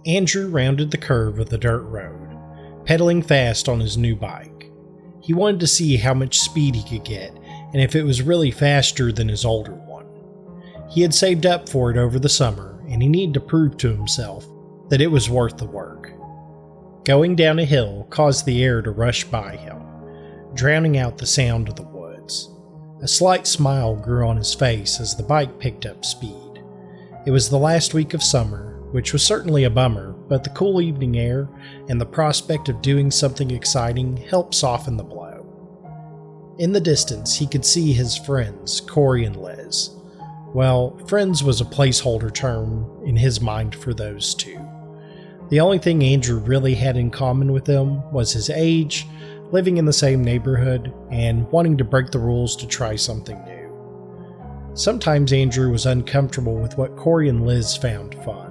Andrew rounded the curve of the dirt road, pedaling fast on his new bike. He wanted to see how much speed he could get and if it was really faster than his older one. He had saved up for it over the summer, and he needed to prove to himself that it was worth the work. Going down a hill caused the air to rush by him, drowning out the sound of the woods. A slight smile grew on his face as the bike picked up speed. It was the last week of summer, which was certainly a bummer, but the cool evening air and the prospect of doing something exciting helped soften the blow. In the distance, he could see his friends, Corey and Liz. Well, friends was a placeholder term in his mind for those two. The only thing Andrew really had in common with them was his age, living in the same neighborhood, and wanting to break the rules to try something new. Sometimes Andrew was uncomfortable with what Corey and Liz found fun.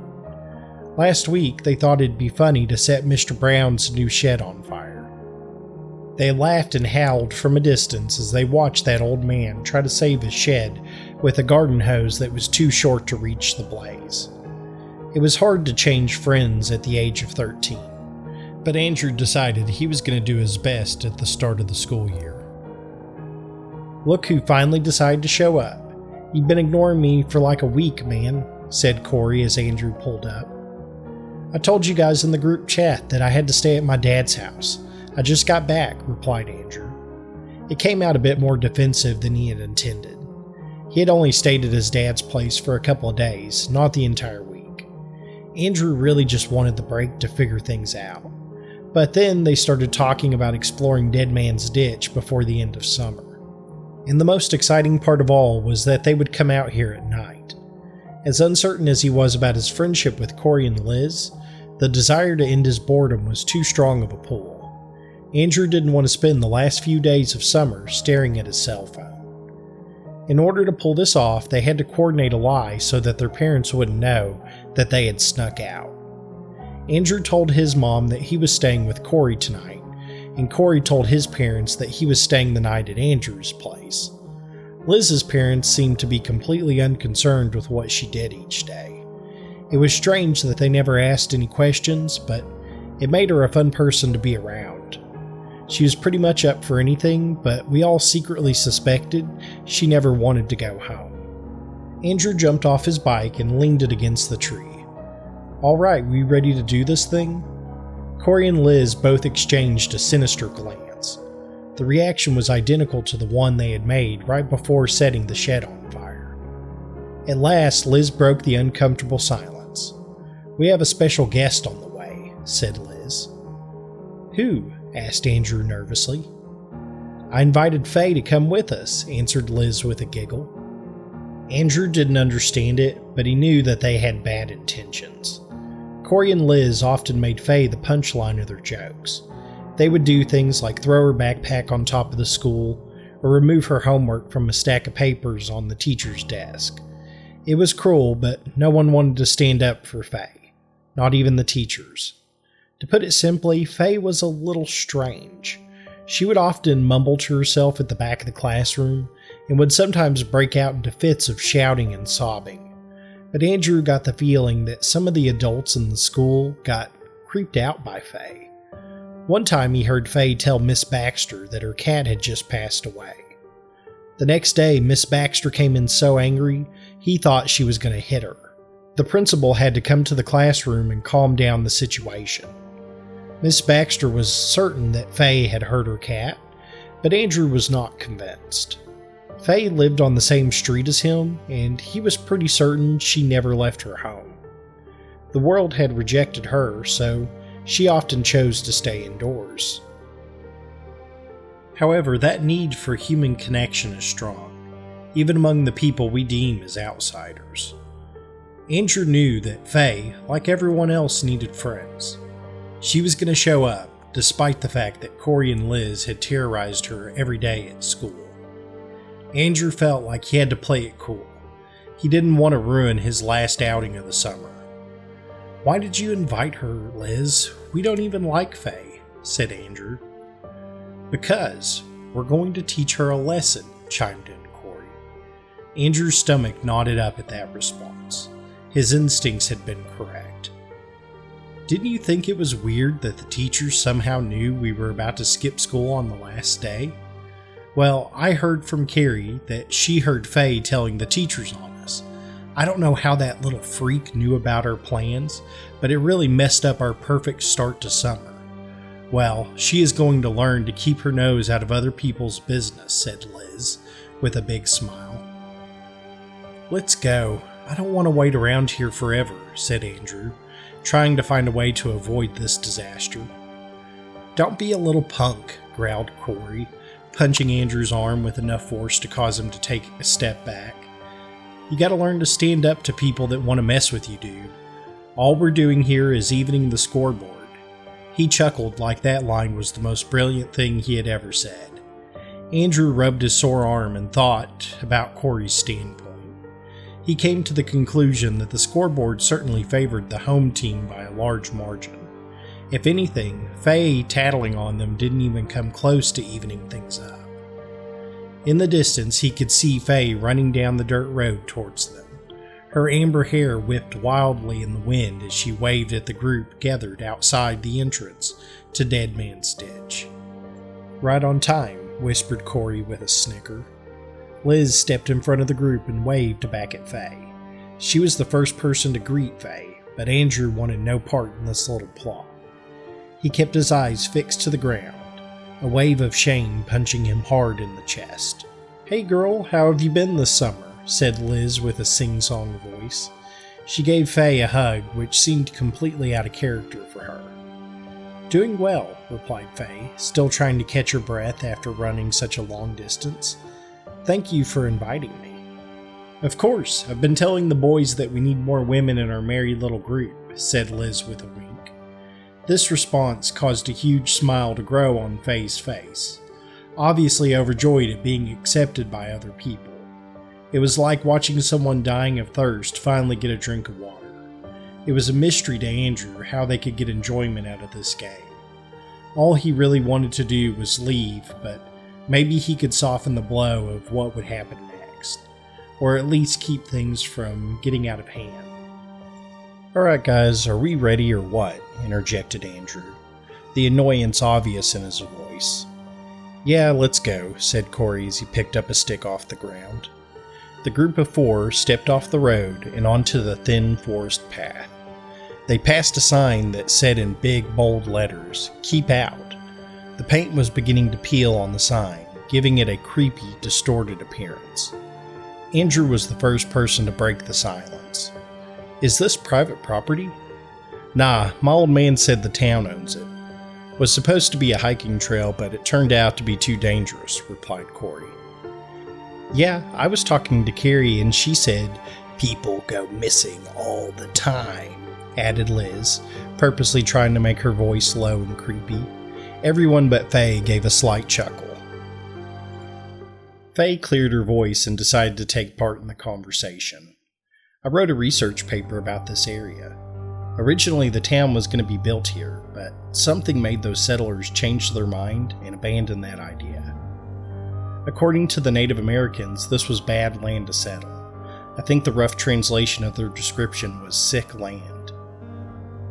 Last week, they thought it'd be funny to set Mr. Brown's new shed on fire. They laughed and howled from a distance as they watched that old man try to save his shed with a garden hose that was too short to reach the blaze. It was hard to change friends at the age of 13, but Andrew decided he was going to do his best at the start of the school year. "Look who finally decided to show up. You've been ignoring me for like a week, man," said Corey as Andrew pulled up. "I told you guys in the group chat that I had to stay at my dad's house. I just got back," replied Andrew. It came out a bit more defensive than he had intended. He had only stayed at his dad's place for a couple of days, not the entire week. Andrew really just wanted the break to figure things out. But then they started talking about exploring Dead Man's Ditch before the end of summer. And the most exciting part of all was that they would come out here at night. As uncertain as he was about his friendship with Corey and Liz, the desire to end his boredom was too strong of a pull. Andrew didn't want to spend the last few days of summer staring at his cell phone. In order to pull this off, they had to coordinate a lie so that their parents wouldn't know that they had snuck out. Andrew told his mom that he was staying with Corey tonight, and Corey told his parents that he was staying the night at Andrew's place. Liz's parents seemed to be completely unconcerned with what she did each day. It was strange that they never asked any questions, but it made her a fun person to be around. She was pretty much up for anything, but we all secretly suspected she never wanted to go home. Andrew jumped off his bike and leaned it against the tree. "All right, we ready to do this thing?" Corey and Liz both exchanged a sinister glance. The reaction was identical to the one they had made right before setting the shed on fire. At last, Liz broke the uncomfortable silence. "We have a special guest on the way," said Liz. "Who?" asked Andrew nervously. "I invited Faye to come with us," answered Liz with a giggle. Andrew didn't understand it, but he knew that they had bad intentions. Corey and Liz often made Faye the punchline of their jokes. They would do things like throw her backpack on top of the school, or remove her homework from a stack of papers on the teacher's desk. It was cruel, but no one wanted to stand up for Faye, not even the teachers. To put it simply, Faye was a little strange. She would often mumble to herself at the back of the classroom, and would sometimes break out into fits of shouting and sobbing. But Andrew got the feeling that some of the adults in the school got creeped out by Faye. One time he heard Faye tell Miss Baxter that her cat had just passed away. The next day, Miss Baxter came in so angry, he thought she was going to hit her. The principal had to come to the classroom and calm down the situation. Miss Baxter was certain that Faye had hurt her cat, but Andrew was not convinced. Faye lived on the same street as him, and he was pretty certain she never left her home. The world had rejected her, so she often chose to stay indoors. However, that need for human connection is strong, even among the people we deem as outsiders. Andrew knew that Faye, like everyone else, needed friends. She was going to show up, despite the fact that Corey and Liz had terrorized her every day at school. Andrew felt like he had to play it cool. He didn't want to ruin his last outing of the summer. "Why did you invite her, Liz? We don't even like Faye," said Andrew. "Because we're going to teach her a lesson," chimed in Corey. Andrew's stomach knotted up at that response. His instincts had been correct. Didn't you think it was weird that the teachers somehow knew we were about to skip school on the last day? Well, I heard from Carrie that she heard Faye telling the teachers on us. I don't know how that little freak knew about our plans, but it really messed up our perfect start to summer. Well, she is going to learn to keep her nose out of other people's business, said Liz, with a big smile. Let's go. I don't want to wait around here forever, said Andrew, trying to find a way to avoid this disaster. Don't be a little punk, growled Corey, punching Andrew's arm with enough force to cause him to take a step back. You gotta learn to stand up to people that want to mess with you, dude. All we're doing here is evening the scoreboard. He chuckled like that line was the most brilliant thing he had ever said. Andrew rubbed his sore arm and thought about Corey's standpoint. He came to the conclusion that the scoreboard certainly favored the home team by a large margin. If anything, Faye tattling on them didn't even come close to evening things up. In the distance, he could see Faye running down the dirt road towards them. Her amber hair whipped wildly in the wind as she waved at the group gathered outside the entrance to Dead Man's Ditch. Right on time, whispered Corey with a snicker. Liz stepped in front of the group and waved back at Faye. She was the first person to greet Faye, but Andrew wanted no part in this little plot. He kept his eyes fixed to the ground, a wave of shame punching him hard in the chest. Hey girl, how have you been this summer? Said Liz with a sing-song voice. She gave Faye a hug, which seemed completely out of character for her. Doing well, replied Faye, still trying to catch her breath after running such a long distance. Thank you for inviting me. Of course, I've been telling the boys that we need more women in our merry little group, said Liz with a wink. This response caused a huge smile to grow on Faye's face, obviously overjoyed at being accepted by other people. It was like watching someone dying of thirst finally get a drink of water. It was a mystery to Andrew how they could get enjoyment out of this game. All he really wanted to do was leave, but maybe he could soften the blow of what would happen next, or at least keep things from getting out of hand. Alright guys, are we ready or what? Interjected Andrew, the annoyance obvious in his voice. Yeah, let's go, said Corey as he picked up a stick off the ground. The group of four stepped off the road and onto the thin forest path. They passed a sign that said in big, bold letters, "Keep out." The paint was beginning to peel on the sign, giving it a creepy, distorted appearance. Andrew was the first person to break the silence. Is this private property? Nah, my old man said the town owns it. Was supposed to be a hiking trail, but it turned out to be too dangerous, replied Corey. Yeah, I was talking to Carrie and she said, people go missing all the time, added Liz, purposely trying to make her voice low and creepy. Everyone but Faye gave a slight chuckle. Faye cleared her voice and decided to take part in the conversation. I wrote a research paper about this area. Originally, the town was going to be built here, but something made those settlers change their mind and abandon that idea. According to the Native Americans, this was bad land to settle. I think the rough translation of their description was sick land.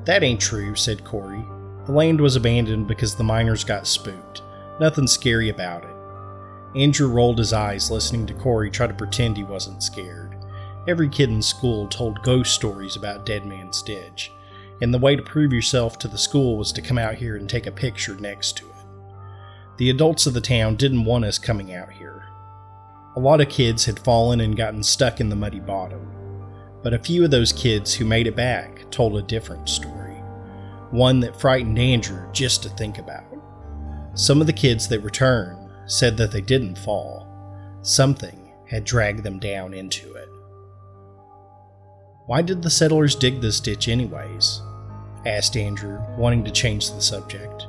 That ain't true, said Corey. The land was abandoned because the miners got spooked. Nothing scary about it. Andrew rolled his eyes listening to Corey try to pretend he wasn't scared. Every kid in school told ghost stories about Dead Man's Ditch, and the way to prove yourself to the school was to come out here and take a picture next to it. The adults of the town didn't want us coming out here. A lot of kids had fallen and gotten stuck in the muddy bottom, but a few of those kids who made it back told a different story, one that frightened Andrew just to think about. Some of the kids that returned said that they didn't fall. Something had dragged them down into it. Why did the settlers dig this ditch anyways? Asked Andrew, wanting to change the subject.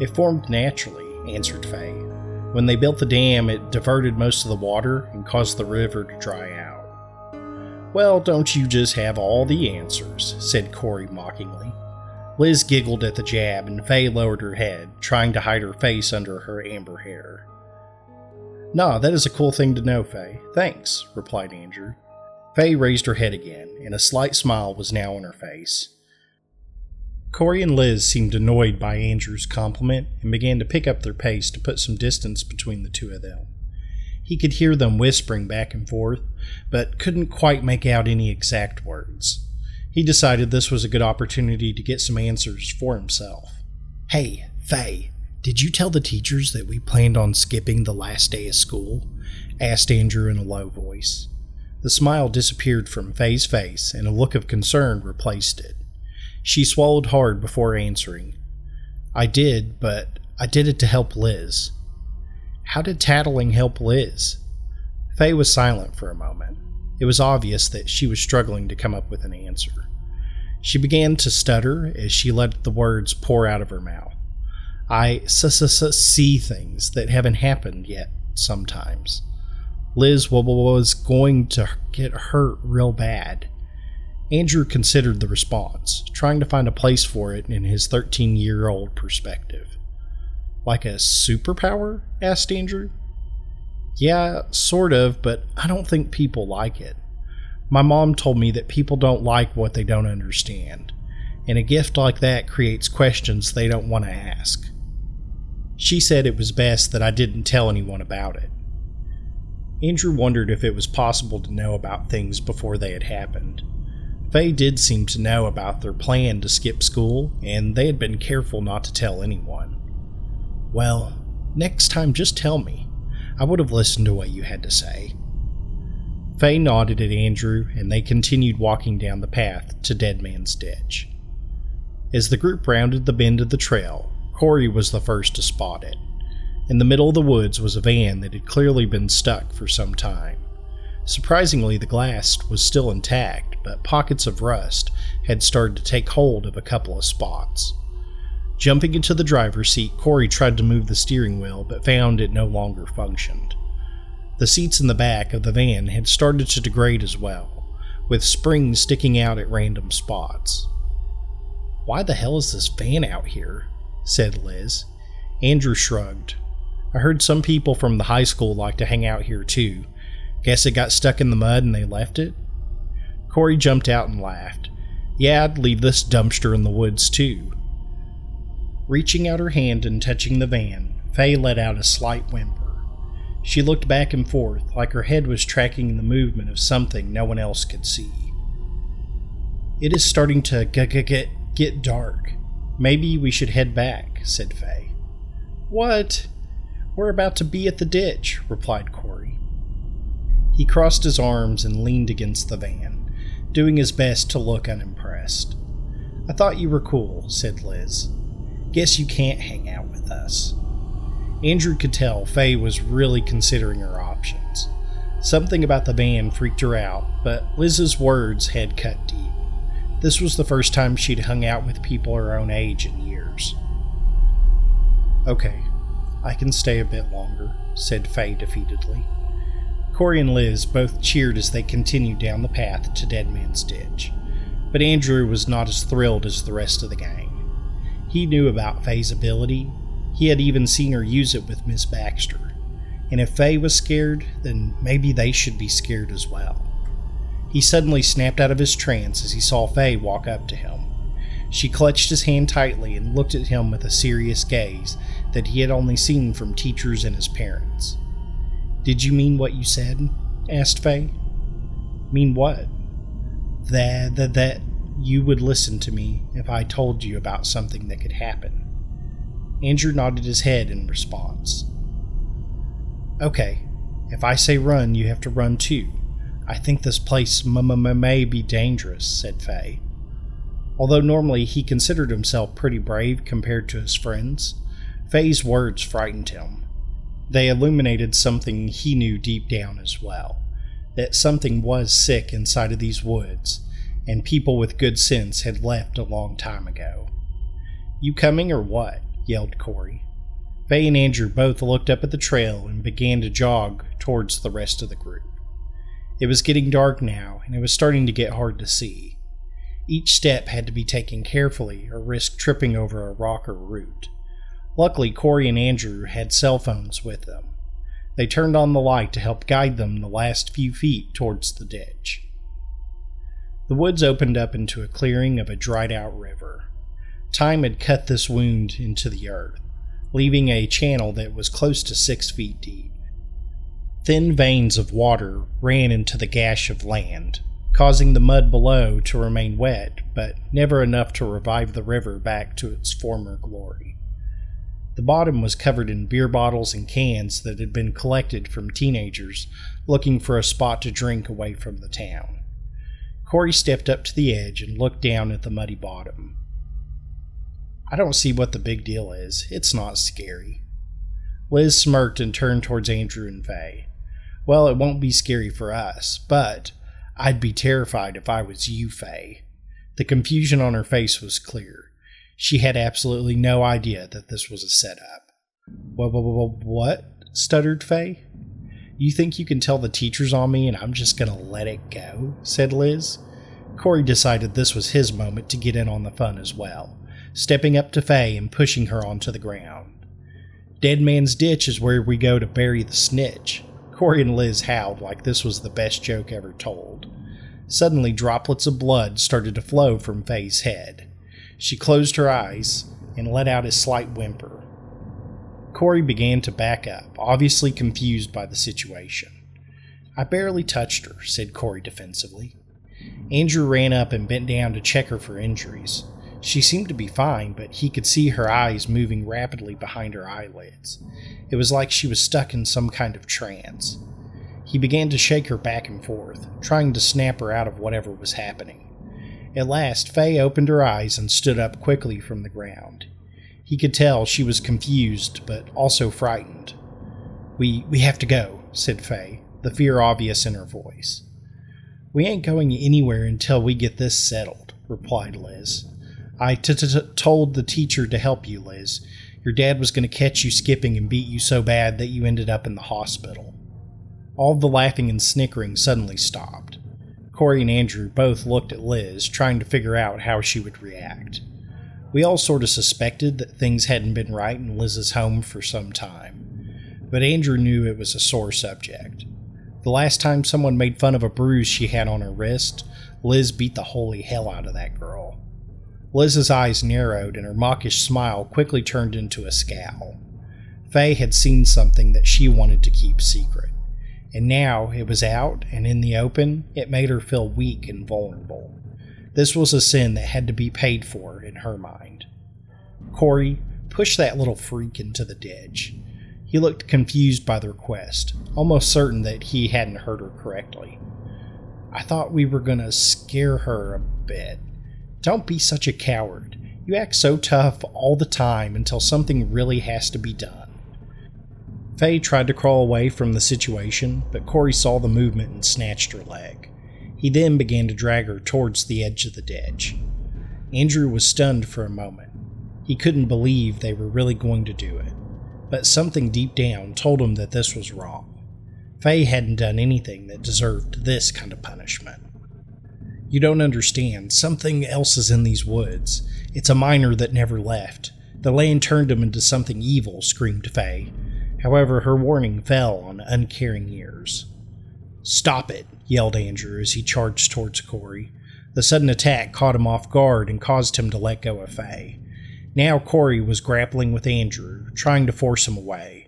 It formed naturally, answered Faye. When they built the dam, it diverted most of the water and caused the river to dry out. Well, don't you just have all the answers, said Corey mockingly. Liz giggled at the jab and Faye lowered her head, trying to hide her face under her amber hair. Nah, that is a cool thing to know, Faye. Thanks, replied Andrew. Faye raised her head again, and a slight smile was now on her face. Corey and Liz seemed annoyed by Andrew's compliment and began to pick up their pace to put some distance between the two of them. He could hear them whispering back and forth, but couldn't quite make out any exact words. He decided this was a good opportunity to get some answers for himself. "Hey, Faye, did you tell the teachers that we planned on skipping the last day of school?" asked Andrew in a low voice. The smile disappeared from Faye's face and a look of concern replaced it. She swallowed hard before answering. "I did, but I did it to help Liz." "How did tattling help Liz?" Faye was silent for a moment. It was obvious that she was struggling to come up with an answer. She began to stutter as she let the words pour out of her mouth. "I see things that haven't happened yet sometimes. Liz was going to get hurt real bad." Andrew considered the response, trying to find a place for it in his 13-year-old perspective. "Like a superpower?" asked Andrew. "Yeah, sort of, but I don't think people like it. My mom told me that people don't like what they don't understand, and a gift like that creates questions they don't want to ask. She said it was best that I didn't tell anyone about it." Andrew wondered if it was possible to know about things before they had happened. Faye did seem to know about their plan to skip school, and they had been careful not to tell anyone. "Well, next time just tell me. I would have listened to what you had to say." Faye nodded at Andrew, and they continued walking down the path to Dead Man's Ditch. As the group rounded the bend of the trail, Corey was the first to spot it. In the middle of the woods was a van that had clearly been stuck for some time. Surprisingly, the glass was still intact, but pockets of rust had started to take hold of a couple of spots. Jumping into the driver's seat, Corey tried to move the steering wheel, but found it no longer functioned. The seats in the back of the van had started to degrade as well, with springs sticking out at random spots. "Why the hell is this van out here?" said Liz. Andrew shrugged. "I heard some people from the high school like to hang out here too. Guess it got stuck in the mud and they left it?" Corey jumped out and laughed. "Yeah, I'd leave this dumpster in the woods too." Reaching out her hand and touching the van, Faye let out a slight whimper. She looked back and forth like her head was tracking the movement of something no one else could see. "It is starting to get dark. Maybe we should head back," said Faye. "What? We're about to be at the ditch," replied Corey. He crossed his arms and leaned against the van, doing his best to look unimpressed. "I thought you were cool," said Liz. "Guess you can't hang out with us." Andrew could tell Faye was really considering her options. Something about the van freaked her out, but Liz's words had cut deep. This was the first time she'd hung out with people her own age in years. "Okay, I can stay a bit longer," said Faye defeatedly. Corey and Liz both cheered as they continued down the path to Dead Man's Ditch, but Andrew was not as thrilled as the rest of the gang. He knew about Faye's ability. He had even seen her use it with Miss Baxter, and if Faye was scared, then maybe they should be scared as well. He suddenly snapped out of his trance as he saw Faye walk up to him. She clutched his hand tightly and looked at him with a serious gaze that he had only seen from teachers and his parents. "Did you mean what you said?" asked Faye. "Mean what?" That you would listen to me if I told you about something that could happen." Andrew nodded his head in response. "Okay, if I say run, you have to run too. I think this place may be dangerous," said Faye. Although normally he considered himself pretty brave compared to his friends, Faye's words frightened him. They illuminated something he knew deep down as well, that something was sick inside of these woods, and people with good sense had left a long time ago. "You coming or what?" yelled Corey. Faye and Andrew both looked up at the trail and began to jog towards the rest of the group. It was getting dark now, and it was starting to get hard to see. Each step had to be taken carefully or risk tripping over a rock or root. Luckily, Corey and Andrew had cell phones with them. They turned on the light to help guide them the last few feet towards the ditch. The woods opened up into a clearing of a dried-out river. Time had cut this wound into the earth, leaving a channel that was close to 6 feet deep. Thin veins of water ran into the gash of land, causing the mud below to remain wet, but never enough to revive the river back to its former glory. The bottom was covered in beer bottles and cans that had been collected from teenagers looking for a spot to drink away from the town. Corey stepped up to the edge and looked down at the muddy bottom. "I don't see what the big deal is. It's not scary." Liz smirked and turned towards Andrew and Faye. "Well, it won't be scary for us, but I'd be terrified if I was you, Faye." The confusion on her face was clear. She had absolutely no idea that this was a setup. What? Stuttered Faye. "You think you can tell the teachers on me and I'm just gonna let it go?" said Liz. Corey decided this was his moment to get in on the fun as well, stepping up to Faye and pushing her onto the ground. "Dead Man's Ditch is where we go to bury the snitch." Corey and Liz howled like this was the best joke ever told. Suddenly, droplets of blood started to flow from Faye's head. She closed her eyes and let out a slight whimper. Corey began to back up, obviously confused by the situation. "I barely touched her," said Corey defensively. Andrew ran up and bent down to check her for injuries. She seemed to be fine, but he could see her eyes moving rapidly behind her eyelids. It was like she was stuck in some kind of trance. He began to shake her back and forth, trying to snap her out of whatever was happening. At last, Faye opened her eyes and stood up quickly from the ground. He could tell she was confused, but also frightened. We have to go," said Faye, the fear obvious in her voice. "We ain't going anywhere until we get this settled," replied Liz. "I told the teacher to help you, Liz. Your dad was going to catch you skipping and beat you so bad that you ended up in the hospital." All the laughing and snickering suddenly stopped. Corey and Andrew both looked at Liz, trying to figure out how she would react. We all sort of suspected that things hadn't been right in Liz's home for some time, but Andrew knew it was a sore subject. The last time someone made fun of a bruise she had on her wrist, Liz beat the holy hell out of that girl. Liz's eyes narrowed and her mawkish smile quickly turned into a scowl. Faye had seen something that she wanted to keep secret, and now it was out and in the open. It made her feel weak and vulnerable. This was a sin that had to be paid for in her mind. "Corey, push that little freak into the ditch." He looked confused by the request, almost certain that he hadn't heard her correctly. "I thought we were going to scare her a bit." "Don't be such a coward. You act so tough all the time until something really has to be done." Faye tried to crawl away from the situation, but Corey saw the movement and snatched her leg. He then began to drag her towards the edge of the ditch. Andrew was stunned for a moment. He couldn't believe they were really going to do it, but something deep down told him that this was wrong. Faye hadn't done anything that deserved this kind of punishment. "You don't understand. Something else is in these woods. It's a miner that never left. The land turned him into something evil," screamed Faye. However, her warning fell on uncaring ears. "Stop it," yelled Andrew as he charged towards Corey. The sudden attack caught him off guard and caused him to let go of Faye. Now Corey was grappling with Andrew, trying to force him away,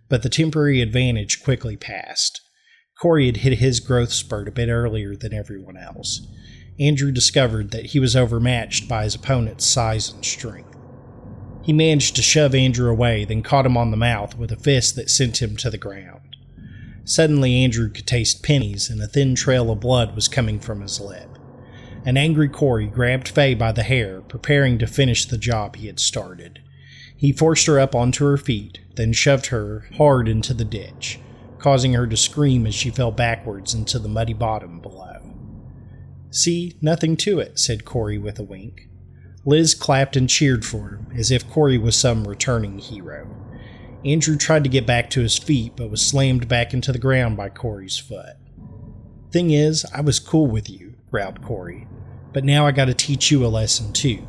but the temporary advantage quickly passed. Corey had hit his growth spurt a bit earlier than everyone else. Andrew discovered that he was overmatched by his opponent's size and strength. He managed to shove Andrew away, then caught him on the mouth with a fist that sent him to the ground. Suddenly Andrew could taste pennies, and a thin trail of blood was coming from his lip. An angry Corey grabbed Faye by the hair, preparing to finish the job he had started. He forced her up onto her feet, then shoved her hard into the ditch, causing her to scream as she fell backwards into the muddy bottom below. "See, nothing to it," said Corey with a wink. Liz clapped and cheered for him, as if Corey was some returning hero. Andrew tried to get back to his feet, but was slammed back into the ground by Corey's foot. "Thing is, I was cool with you," growled Corey, "but now I gotta teach you a lesson too."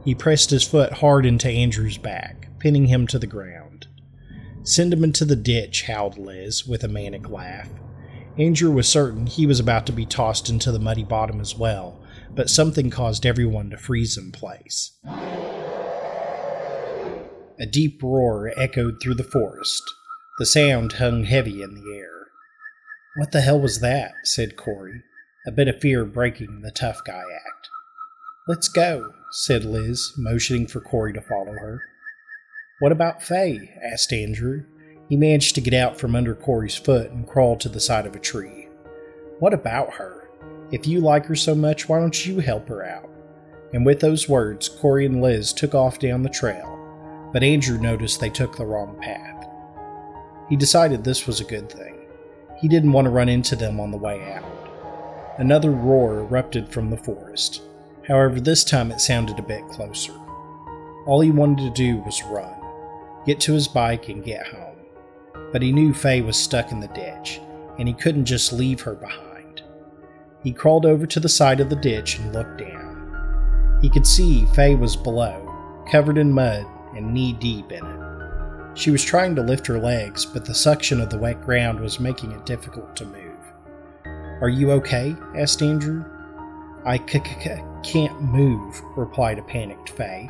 He pressed his foot hard into Andrew's back, pinning him to the ground. "Send him into the ditch," howled Liz, with a manic laugh. Andrew was certain he was about to be tossed into the muddy bottom as well, but something caused everyone to freeze in place. A deep roar echoed through the forest. The sound hung heavy in the air. "What the hell was that?" said Corey, a bit of fear breaking the tough guy act. "Let's go," said Liz, motioning for Corey to follow her. "What about Faye?" asked Andrew. He managed to get out from under Corey's foot and crawl to the side of a tree. "What about her? If you like her so much, why don't you help her out?" And with those words, Corey and Liz took off down the trail, but Andrew noticed they took the wrong path. He decided this was a good thing. He didn't want to run into them on the way out. Another roar erupted from the forest. However, this time it sounded a bit closer. All he wanted to do was run, get to his bike and get home. But he knew Faye was stuck in the ditch, and he couldn't just leave her behind. He crawled over to the side of the ditch and looked down. He could see Faye was below, covered in mud and knee-deep in it. She was trying to lift her legs, but the suction of the wet ground was making it difficult to move. "Are you okay?" asked Andrew. "I can't move," replied a panicked Faye.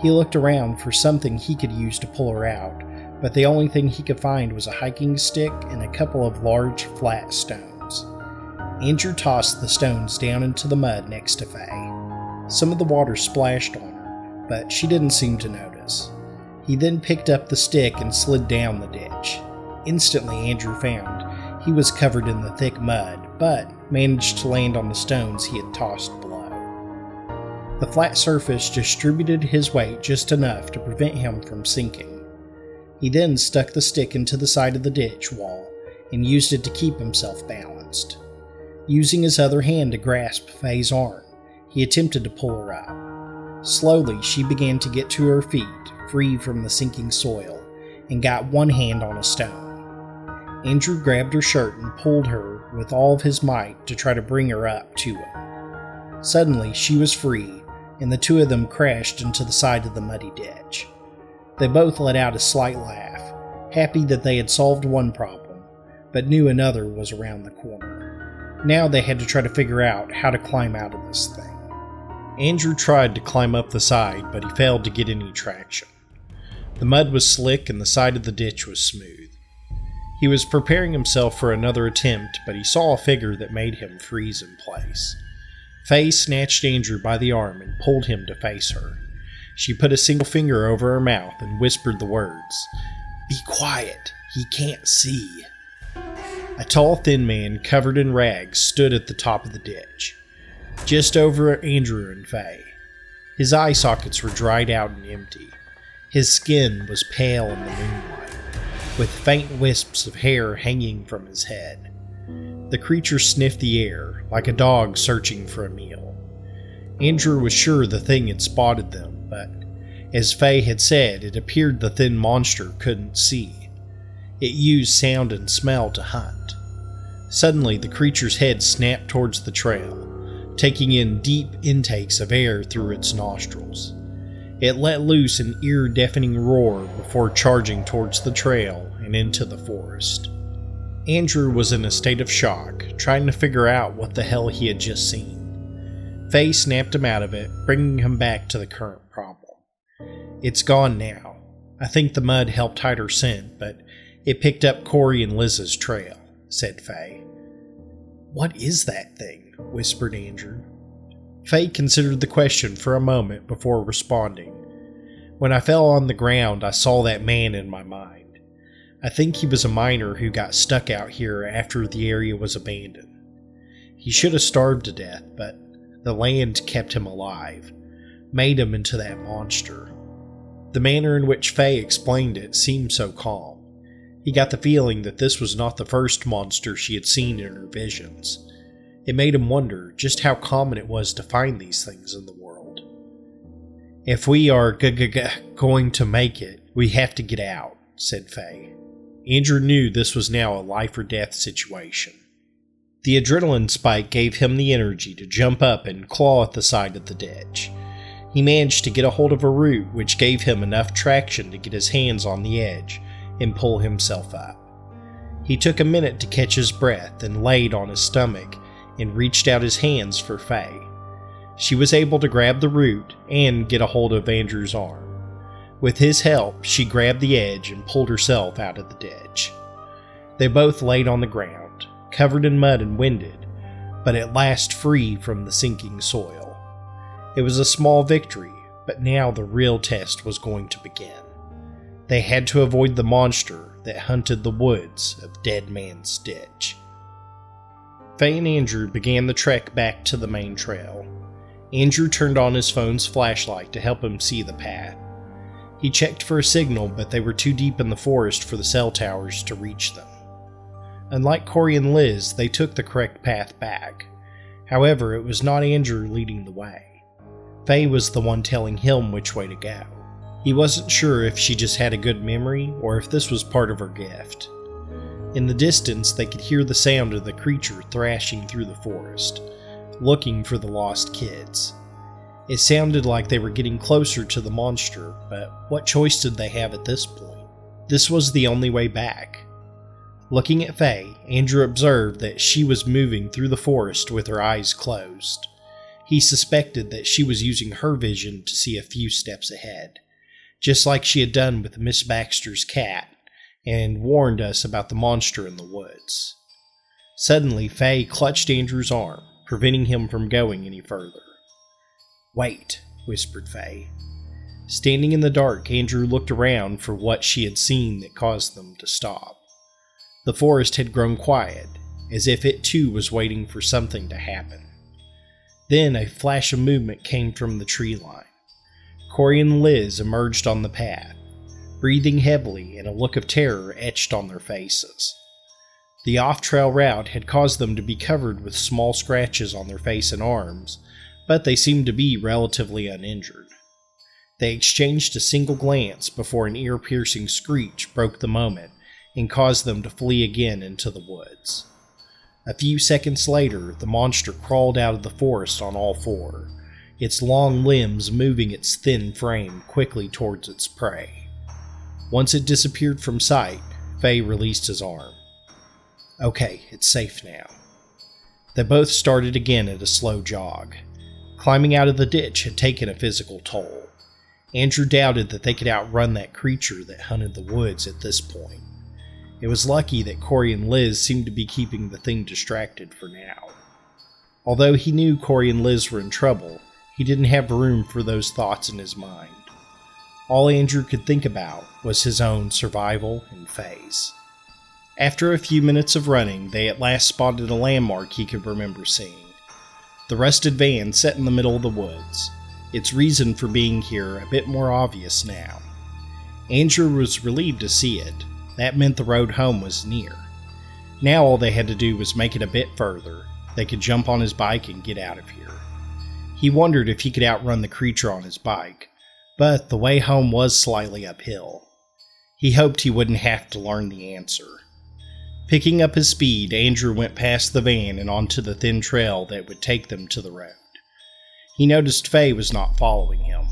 He looked around for something he could use to pull her out, but the only thing he could find was a hiking stick and a couple of large, flat stones. Andrew tossed the stones down into the mud next to Faye. Some of the water splashed on her, but she didn't seem to notice. He then picked up the stick and slid down the ditch. Instantly, Andrew found he was covered in the thick mud, but managed to land on the stones he had tossed below. The flat surface distributed his weight just enough to prevent him from sinking. He then stuck the stick into the side of the ditch wall and used it to keep himself balanced. Using his other hand to grasp Faye's arm, he attempted to pull her up. Slowly, she began to get to her feet, free from the sinking soil, and got one hand on a stone. Andrew grabbed her shirt and pulled her with all of his might to try to bring her up to him. Suddenly, she was free, and the two of them crashed into the side of the muddy ditch. They both let out a slight laugh, happy that they had solved one problem, but knew another was around the corner. Now they had to try to figure out how to climb out of this thing. Andrew tried to climb up the side, but he failed to get any traction. The mud was slick and the side of the ditch was smooth. He was preparing himself for another attempt, but he saw a figure that made him freeze in place. Faye snatched Andrew by the arm and pulled him to face her. She put a single finger over her mouth and whispered the words, "Be quiet, he can't see." A tall, thin man covered in rags stood at the top of the ditch, just over Andrew and Faye. His eye sockets were dried out and empty. His skin was pale in the moonlight, with faint wisps of hair hanging from his head. The creature sniffed the air, like a dog searching for a meal. Andrew was sure the thing had spotted them, but as Faye had said, it appeared the thin monster couldn't see. It used sound and smell to hunt. Suddenly, the creature's head snapped towards the trail, taking in deep intakes of air through its nostrils. It let loose an ear-deafening roar before charging towards the trail and into the forest. Andrew was in a state of shock, trying to figure out what the hell he had just seen. Faye snapped him out of it, bringing him back to the current problem. "It's gone now. I think the mud helped hide her scent, but it picked up Corey and Liz's trail," said Faye. "What is that thing?" whispered Andrew. Faye considered the question for a moment before responding. "When I fell on the ground, I saw that man in my mind. I think he was a miner who got stuck out here after the area was abandoned. He should have starved to death, but the land kept him alive, made him into that monster." The manner in which Faye explained it seemed so calm. He got the feeling that this was not the first monster she had seen in her visions. It made him wonder just how common it was to find these things in the world. "If we are going to make it, we have to get out," said Faye. Andrew knew this was now a life or death situation. The adrenaline spike gave him the energy to jump up and claw at the side of the ditch. He managed to get a hold of a root, which gave him enough traction to get his hands on the edge and pull himself up. He took a minute to catch his breath and laid on his stomach and reached out his hands for Faye. She was able to grab the root and get a hold of Andrew's arm. With his help, she grabbed the edge and pulled herself out of the ditch. They both laid on the ground, covered in mud and winded, but at last free from the sinking soil. It was a small victory, but now the real test was going to begin. They had to avoid the monster that hunted the woods of Dead Man's Ditch. Faye and Andrew began the trek back to the main trail. Andrew turned on his phone's flashlight to help him see the path. He checked for a signal, but they were too deep in the forest for the cell towers to reach them. Unlike Corey and Liz, they took the correct path back. However, it was not Andrew leading the way. Faye was the one telling him which way to go. He wasn't sure if she just had a good memory or if this was part of her gift. In the distance, they could hear the sound of the creature thrashing through the forest, looking for the lost kids. It sounded like they were getting closer to the monster, but what choice did they have at this point? This was the only way back. Looking at Faye, Andrew observed that she was moving through the forest with her eyes closed. He suspected that she was using her vision to see a few steps ahead, just like she had done with Miss Baxter's cat, and warned us about the monster in the woods. Suddenly, Faye clutched Andrew's arm, preventing him from going any further. "Wait," whispered Faye. Standing in the dark, Andrew looked around for what she had seen that caused them to stop. The forest had grown quiet, as if it too was waiting for something to happen. Then a flash of movement came from the tree line. Corey and Liz emerged on the path, breathing heavily and a look of terror etched on their faces. The off-trail route had caused them to be covered with small scratches on their face and arms, but they seemed to be relatively uninjured. They exchanged a single glance before an ear-piercing screech broke the moment and caused them to flee again into the woods. A few seconds later, the monster crawled out of the forest on all four, its long limbs moving its thin frame quickly towards its prey. Once it disappeared from sight, Faye released his arm. "Okay, it's safe now." They both started again at a slow jog. Climbing out of the ditch had taken a physical toll. Andrew doubted that they could outrun that creature that hunted the woods at this point. It was lucky that Corey and Liz seemed to be keeping the thing distracted for now. Although he knew Corey and Liz were in trouble, he didn't have room for those thoughts in his mind. All Andrew could think about was his own survival and Faye's. After a few minutes of running, they at last spotted a landmark he could remember seeing. The rusted van set in the middle of the woods, its reason for being here a bit more obvious now. Andrew was relieved to see it. That meant the road home was near. Now all they had to do was make it a bit further. They could jump on his bike and get out of here. He wondered if he could outrun the creature on his bike, but the way home was slightly uphill. He hoped he wouldn't have to learn the answer. Picking up his speed, Andrew went past the van and onto the thin trail that would take them to the road. He noticed Faye was not following him.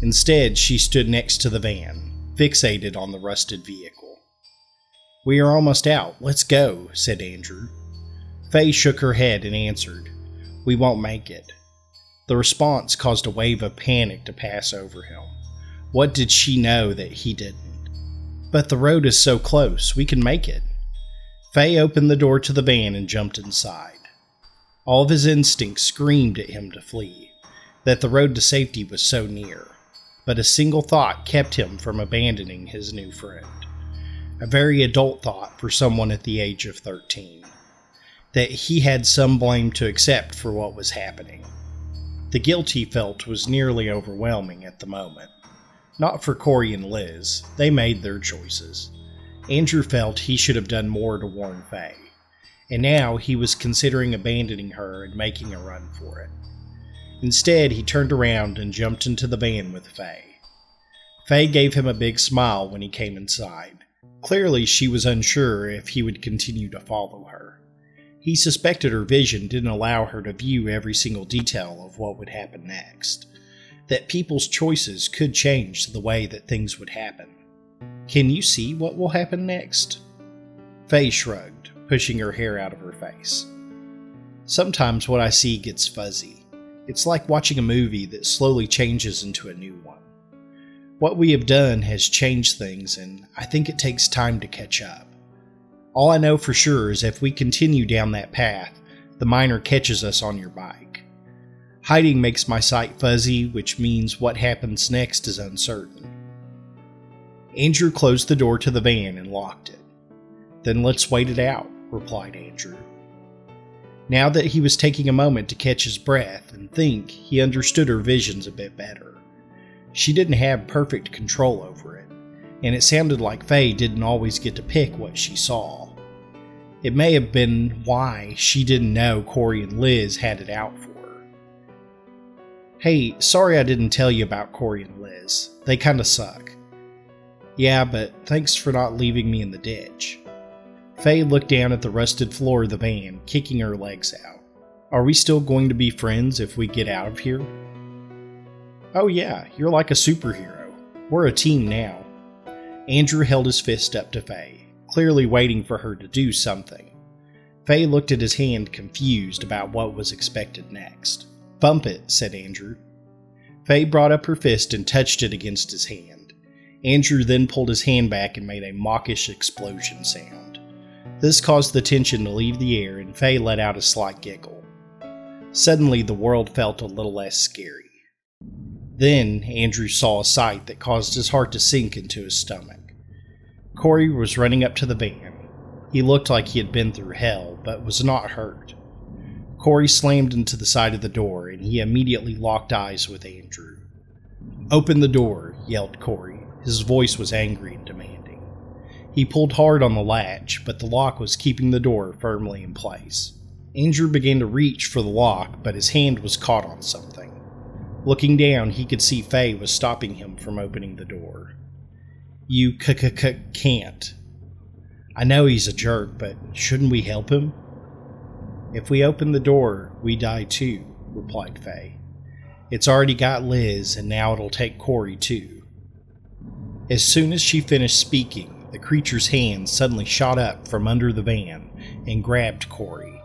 Instead, she stood next to the van, fixated on the rusted vehicle. "We are almost out. Let's go," said Andrew. Faye shook her head and answered, "We won't make it." The response caused a wave of panic to pass over him. What did she know that he didn't? "But the road is so close. We can make it." Faye opened the door to the van and jumped inside. All of his instincts screamed at him to flee, that the road to safety was so near. But a single thought kept him from abandoning his new friend. A very adult thought for someone at the age of 13. That he had some blame to accept for what was happening. The guilt he felt was nearly overwhelming at the moment. Not for Corey and Liz. They made their choices. Andrew felt he should have done more to warn Faye, and now he was considering abandoning her and making a run for it. Instead, he turned around and jumped into the van with Faye. Faye gave him a big smile when he came inside. Clearly, she was unsure if he would continue to follow her. He suspected her vision didn't allow her to view every single detail of what would happen next, that people's choices could change the way that things would happen. "Can you see what will happen next?" Faye shrugged, pushing her hair out of her face. "Sometimes what I see gets fuzzy. It's like watching a movie that slowly changes into a new one. What we have done has changed things, and I think it takes time to catch up. All I know for sure is if we continue down that path, the miner catches us on your bike. Hiding makes my sight fuzzy, which means what happens next is uncertain. Andrew closed the door to the van and locked it. Then let's wait it out, replied Andrew. Now that he was taking a moment to catch his breath and think, he understood her visions a bit better. She didn't have perfect control over it, and it sounded like Faye didn't always get to pick what she saw. It may have been why she didn't know Corey and Liz had it out for her. Hey, sorry I didn't tell you about Corey and Liz. They kinda suck. Yeah, but thanks for not leaving me in the ditch. Faye looked down at the rusted floor of the van, kicking her legs out. Are we still going to be friends if we get out of here? Oh yeah, you're like a superhero. We're a team now. Andrew held his fist up to Faye, clearly waiting for her to do something. Faye looked at his hand, confused about what was expected next. Bump it, said Andrew. Faye brought up her fist and touched it against his hand. Andrew then pulled his hand back and made a mawkish explosion sound. This caused the tension to leave the air, and Faye let out a slight giggle. Suddenly, the world felt a little less scary. Then, Andrew saw a sight that caused his heart to sink into his stomach. Corey was running up to the van. He looked like he had been through hell, but was not hurt. Corey slammed into the side of the door, and he immediately locked eyes with Andrew. Open the door, yelled Corey. His voice was angry and demanding. He pulled hard on the latch, but the lock was keeping the door firmly in place. Andrew began to reach for the lock, but his hand was caught on something. Looking down, he could see Faye was stopping him from opening the door. You can't. I know he's a jerk, but shouldn't we help him? If we open the door, we die too, replied Faye. It's already got Liz, and now it'll take Corey too. As soon as she finished speaking, the creature's hand suddenly shot up from under the van and grabbed Corey.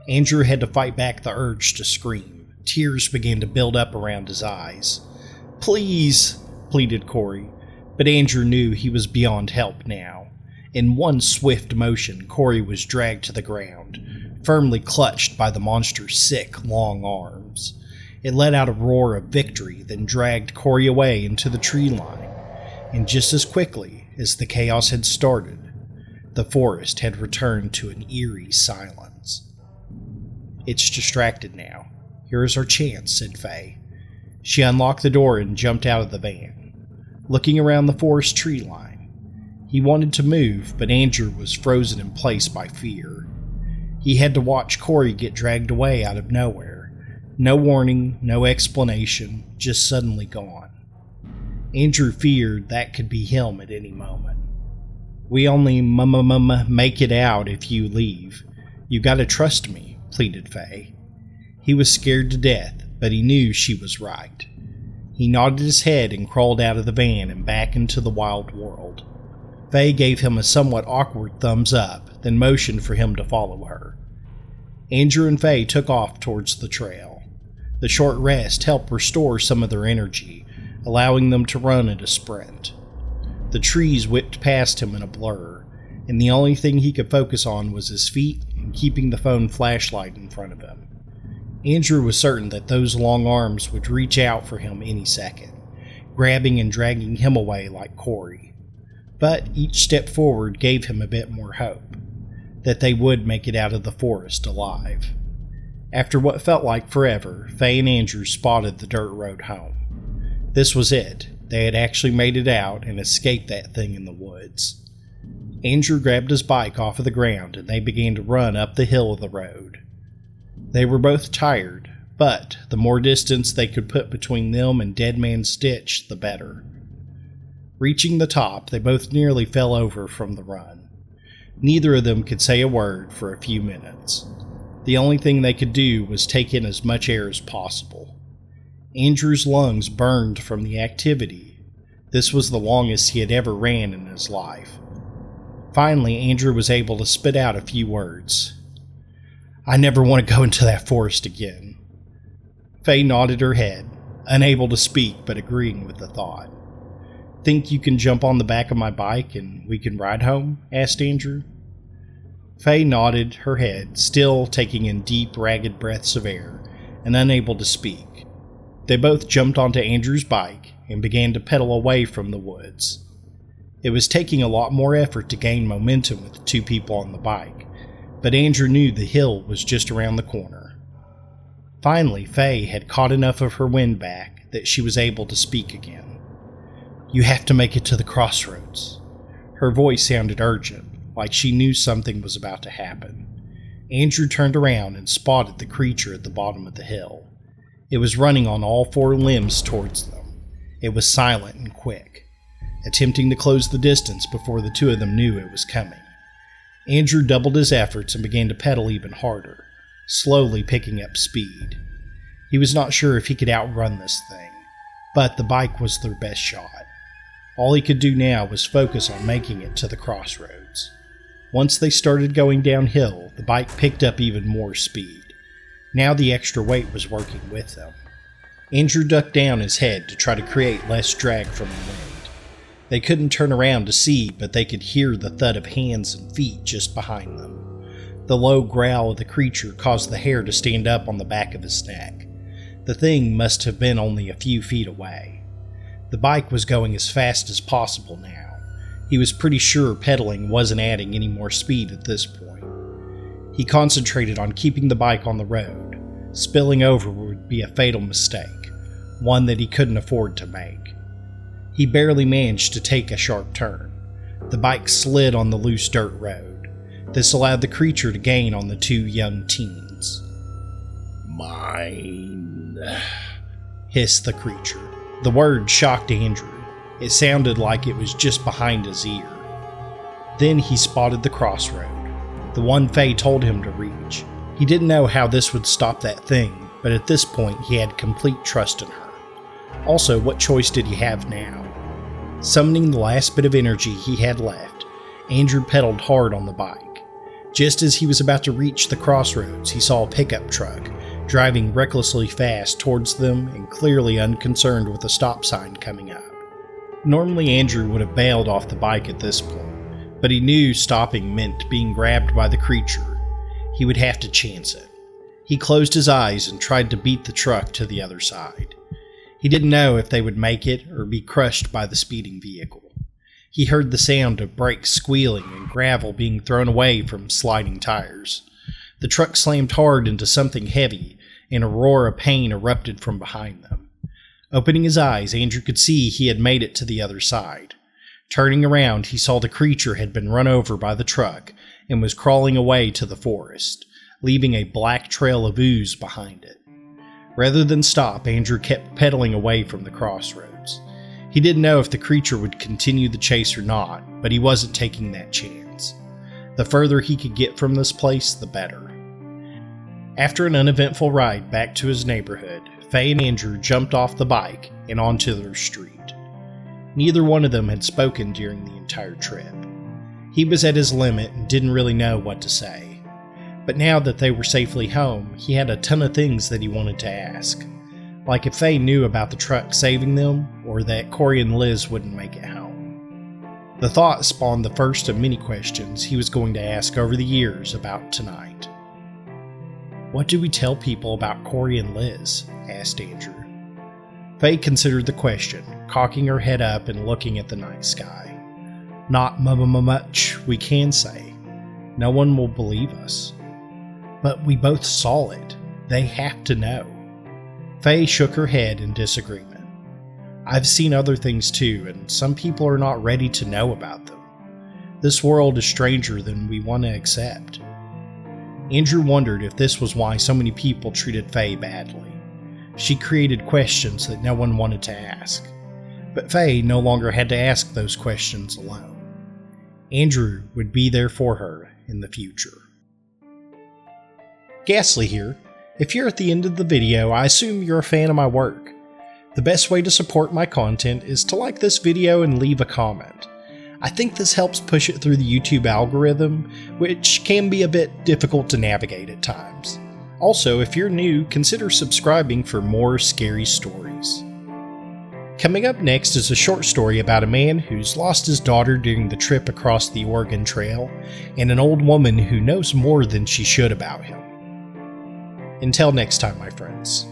Andrew had to fight back the urge to scream. Tears began to build up around his eyes. Please, pleaded Corey, but Andrew knew he was beyond help now. In one swift motion, Corey was dragged to the ground, firmly clutched by the monster's sick, long arms. It let out a roar of victory, then dragged Corey away into the tree line. And just as quickly as the chaos had started, the forest had returned to an eerie silence. It's distracted now. Here is our chance, said Faye. She unlocked the door and jumped out of the van, looking around the forest tree line. He wanted to move, but Andrew was frozen in place by fear. He had to watch Corey get dragged away out of nowhere. No warning, no explanation, just suddenly gone. Andrew feared that could be him at any moment. We only make it out if you leave. You gotta trust me, pleaded Faye. He was scared to death, but he knew she was right. He nodded his head and crawled out of the van and back into the wild world. Faye gave him a somewhat awkward thumbs up, then motioned for him to follow her. Andrew and Faye took off towards the trail. The short rest helped restore some of their energy, allowing them to run at a sprint. The trees whipped past him in a blur, and the only thing he could focus on was his feet and keeping the phone flashlight in front of him. Andrew was certain that those long arms would reach out for him any second, grabbing and dragging him away like Corey. But each step forward gave him a bit more hope, that they would make it out of the forest alive. After what felt like forever, Faye and Andrew spotted the dirt road home. This was it. They had actually made it out and escaped that thing in the woods. Andrew grabbed his bike off of the ground and they began to run up the hill of the road. They were both tired, but the more distance they could put between them and Dead Man's Ditch, the better. Reaching the top, they both nearly fell over from the run. Neither of them could say a word for a few minutes. The only thing they could do was take in as much air as possible. Andrew's lungs burned from the activity. This was the longest he had ever ran in his life. Finally, Andrew was able to spit out a few words. I never want to go into that forest again. Faye nodded her head, unable to speak but agreeing with the thought. "Think you can jump on the back of my bike and we can ride home?" asked Andrew. Faye nodded her head, still taking in deep, ragged breaths of air, and unable to speak. They both jumped onto Andrew's bike and began to pedal away from the woods. It was taking a lot more effort to gain momentum with two people on the bike, but Andrew knew the hill was just around the corner. Finally, Faye had caught enough of her wind back that she was able to speak again. "You have to make it to the crossroads." Her voice sounded urgent, like she knew something was about to happen. Andrew turned around and spotted the creature at the bottom of the hill. It was running on all four limbs towards them. It was silent and quick, attempting to close the distance before the two of them knew it was coming. Andrew doubled his efforts and began to pedal even harder, slowly picking up speed. He was not sure if he could outrun this thing, but the bike was their best shot. All he could do now was focus on making it to the crossroads. Once they started going downhill, the bike picked up even more speed. Now the extra weight was working with them. Andrew ducked down his head to try to create less drag from the wind. They couldn't turn around to see, but they could hear the thud of hands and feet just behind them. The low growl of the creature caused the hair to stand up on the back of his neck. The thing must have been only a few feet away. The bike was going as fast as possible now. He was pretty sure pedaling wasn't adding any more speed at this point. He concentrated on keeping the bike on the road. Spilling over would be a fatal mistake, one that he couldn't afford to make. He barely managed to take a sharp turn. The bike slid on the loose dirt road. This allowed the creature to gain on the two young teens. "Mine," hissed the creature. The word shocked Andrew. It sounded like it was just behind his ear. Then he spotted the crossroad, the one Faye told him to reach. He didn't know how this would stop that thing, but at this point he had complete trust in her. Also, what choice did he have now? Summoning the last bit of energy he had left, Andrew pedaled hard on the bike. Just as he was about to reach the crossroads, he saw a pickup truck driving recklessly fast towards them and clearly unconcerned with a stop sign coming up. Normally Andrew would have bailed off the bike at this point, but he knew stopping meant being grabbed by the creature. He would have to chance it. He closed his eyes and tried to beat the truck to the other side. He didn't know if they would make it or be crushed by the speeding vehicle. He heard the sound of brakes squealing and gravel being thrown away from sliding tires. The truck slammed hard into something heavy, and a roar of pain erupted from behind them. Opening his eyes, Andrew could see he had made it to the other side. Turning around, he saw the creature had been run over by the truck and was crawling away to the forest, leaving a black trail of ooze behind it. Rather than stop, Andrew kept pedaling away from the crossroads. He didn't know if the creature would continue the chase or not, but he wasn't taking that chance. The further he could get from this place, the better. After an uneventful ride back to his neighborhood, Faye and Andrew jumped off the bike and onto their street. Neither one of them had spoken during the entire trip. He was at his limit and didn't really know what to say. But now that they were safely home, he had a ton of things that he wanted to ask. Like if Faye knew about the truck saving them, or that Corey and Liz wouldn't make it home. The thought spawned the first of many questions he was going to ask over the years about tonight. "What do we tell people about Corey and Liz?" asked Andrew. Faye considered the question, cocking her head up and looking at the night sky. "Not much we can say. No one will believe us." "But we both saw it. They have to know." Faye shook her head in disagreement. "I've seen other things too, and some people are not ready to know about them. This world is stranger than we want to accept." Andrew wondered if this was why so many people treated Faye badly. She created questions that no one wanted to ask. But Faye no longer had to ask those questions alone. Andrew would be there for her in the future. Ghastly here. If you're at the end of the video, I assume you're a fan of my work. The best way to support my content is to like this video and leave a comment. I think this helps push it through the YouTube algorithm, which can be a bit difficult to navigate at times. Also, if you're new, consider subscribing for more scary stories. Coming up next is a short story about a man who's lost his daughter during the trip across the Oregon Trail, and an old woman who knows more than she should about him. Until next time, my friends,